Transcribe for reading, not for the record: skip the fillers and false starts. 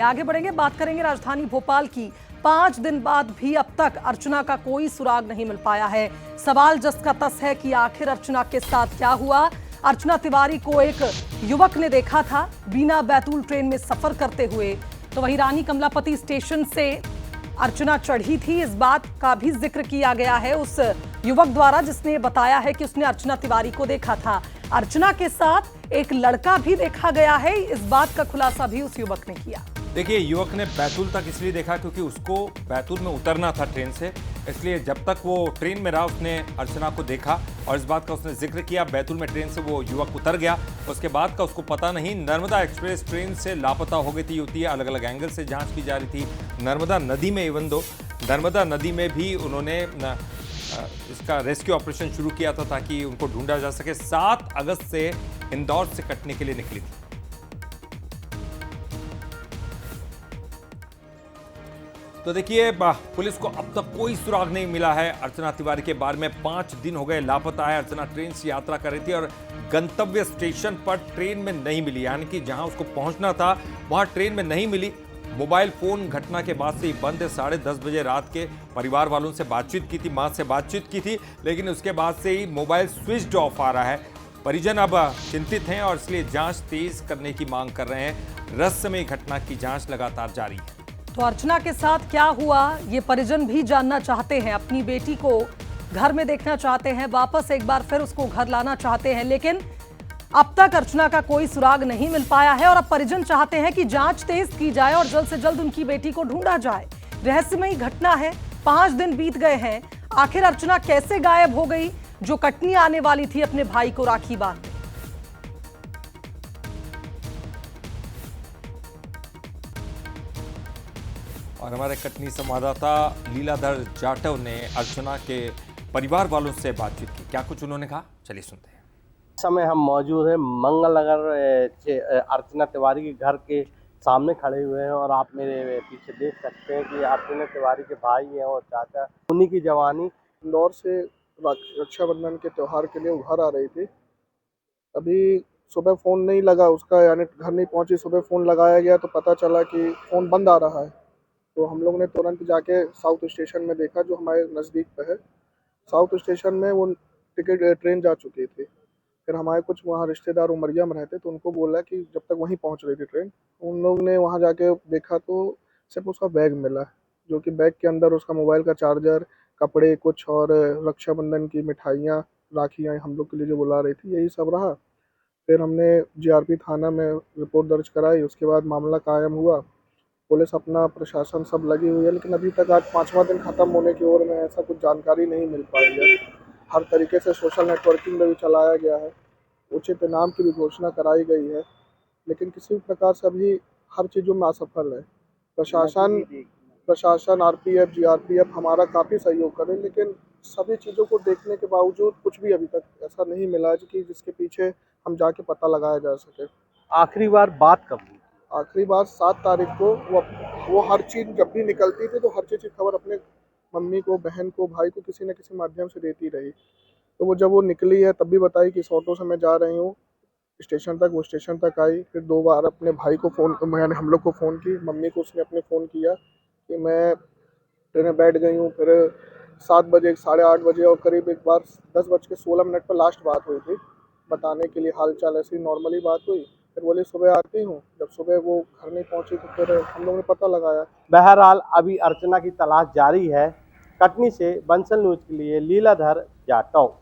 आगे बढ़ेंगे, बात करेंगे राजधानी भोपाल की। 5 दिन बाद भी अब तक अर्चना का कोई सुराग नहीं मिल पाया है। सवाल जस का तस है कि आखिर अर्चना के साथ क्या हुआ। अर्चना तिवारी को एक युवक ने देखा था बीना बैतूल ट्रेन में सफर करते हुए, तो वहीं रानी कमलापति स्टेशन से अर्चना चढ़ी थी। इस बात का भी जिक्र किया गया है उस युवक द्वारा, जिसने बताया है कि उसने अर्चना तिवारी को देखा था। अर्चना के साथ एक लड़का भी देखा गया है, इस बात का खुलासा भी उस युवक ने किया। देखिए, युवक ने बैतूल तक इसलिए देखा क्योंकि उसको बैतूल में उतरना था ट्रेन से, इसलिए जब तक वो ट्रेन में रहा उसने अर्चना को देखा और इस बात का उसने जिक्र किया। बैतूल में ट्रेन से वो युवक उतर गया, उसके बाद का उसको पता नहीं। नर्मदा एक्सप्रेस ट्रेन से लापता हो गई थी युवती, अलग अलग एंगल से जांच की जा रही थी। नर्मदा नदी में नर्मदा नदी में भी उन्होंने इसका रेस्क्यू ऑपरेशन शुरू किया था ताकि उनको ढूंढा जा सके। 7 अगस्त से इंदौर से कटने के लिए निकली थी। तो देखिए, पुलिस को अब तक कोई सुराग नहीं मिला है अर्चना तिवारी के बारे में। 5 दिन हो गए लापता है। अर्चना ट्रेन से यात्रा कर रही थी और गंतव्य स्टेशन पर ट्रेन में नहीं मिली, यानी कि जहां उसको पहुंचना था वहां ट्रेन में नहीं मिली। मोबाइल फोन घटना के बाद से ही बंद है। 10:30 बजे रात के परिवार वालों से बातचीत की थी, मां से बातचीत की थी, लेकिन उसके बाद से ही मोबाइल स्विच्ड ऑफ आ रहा है। परिजन अब चिंतित हैं और इसलिए जांच तेज करने की मांग कर रहे हैं। रहस्यमयी घटना की जांच लगातार जारी है। तो अर्चना के साथ क्या हुआ, ये परिजन भी जानना चाहते हैं। अपनी बेटी को घर में देखना चाहते हैं, वापस एक बार फिर उसको घर लाना चाहते हैं, लेकिन अब तक अर्चना का कोई सुराग नहीं मिल पाया है। और अब परिजन चाहते हैं कि जांच तेज की जाए और जल्द से जल्द उनकी बेटी को ढूंढा जाए। रहस्यमयी घटना है, 5 दिन बीत गए हैं। आखिर अर्चना कैसे गायब हो गई, जो कटनी आने वाली थी अपने भाई को राखी बांधने? और हमारे कटनी संवाददाता लीलाधर जाटव ने अर्चना के परिवार वालों से बातचीत की। क्या कुछ उन्होंने कहा, चलिए सुनते हैं। इस समय हम मौजूद हैं मंगल नगर अर्चना तिवारी के घर के सामने खड़े हुए हैं और आप मेरे पीछे देख सकते हैं कि अर्चना तिवारी के भाई हैं और चाचा। उन्हीं की जवानी इंदौर से रक्षाबंधन के त्यौहार के लिए वो घर आ रही थी। अभी सुबह फ़ोन नहीं लगा उसका, यानी घर नहीं पहुंची। सुबह फ़ोन लगाया गया तो पता चला कि फ़ोन बंद आ रहा है। तो हम लोग ने तुरंत जाके साउथ स्टेशन में देखा, जो हमारे नज़दीक पे है। साउथ स्टेशन में वो ट्रेन जा चुकी थी। फिर हमारे कुछ वहाँ रिश्तेदार उमरिया में रहते, तो उनको बोला कि जब तक वहीं पहुँच रही थी ट्रेन, उन लोग ने वहाँ जाके देखा तो सिर्फ उसका बैग मिला, जो कि बैग के अंदर उसका मोबाइल का चार्जर, कपड़े कुछ और रक्षाबंधन की मिठाइयाँ, राखियाँ हम लोग के लिए जो बुला रही थी, यही सब रहा। फिर हमने जीआरपी थाना में रिपोर्ट दर्ज कराई। उसके बाद मामला कायम हुआ। पुलिस अपना प्रशासन सब लगी हुई है, लेकिन अभी तक आज 5वां दिन ख़त्म होने की ओर में ऐसा कुछ जानकारी नहीं मिल पाई है। हर तरीके से सोशल नेटवर्किंग में भी चलाया गया है, उचित इनाम की भी घोषणा कराई गई है, लेकिन किसी भी प्रकार से अभी हर चीज़ों में असफल है। प्रशासन आरपीएफ जीआरपीएफ हमारा काफ़ी सहयोग करे, लेकिन सभी चीज़ों को देखने के बावजूद कुछ भी अभी तक ऐसा नहीं मिला है कि जिसके पीछे हम जाके पता लगाया जा सके। आखिरी बार बात कब हुई? आखिरी बार 7 तारीख को वो हर चीज़ जब भी निकलती थी तो हर चीज़ की खबर अपने मम्मी को, बहन को, भाई को किसी न किसी माध्यम से देती रही। तो वो जब वो निकली है तब भी बताई कि इस ऑटो से मैं जा रही हूँ स्टेशन तक। वो स्टेशन तक आई, फिर 2 बार अपने भाई को फ़ोन, मैंने हम लोग को फ़ोन की, मम्मी को उसने अपने फ़ोन किया कि मैं ट्रेन में बैठ गई हूँ। फिर 7 बजे, 8:30 बजे और करीब एक बार 10:16 पर लास्ट बात हुई थी, बताने के लिए हाल चाल ऐसी नॉर्मली बात हुई। फिर बोली सुबह आती हूँ। जब सुबह वो घर नहीं पहुँची तो फिर हम लोगों ने पता लगाया। बहरहाल अभी अर्चना की तलाश जारी है। कटनी से बंसल न्यूज के लिए लीलाधर जाटव।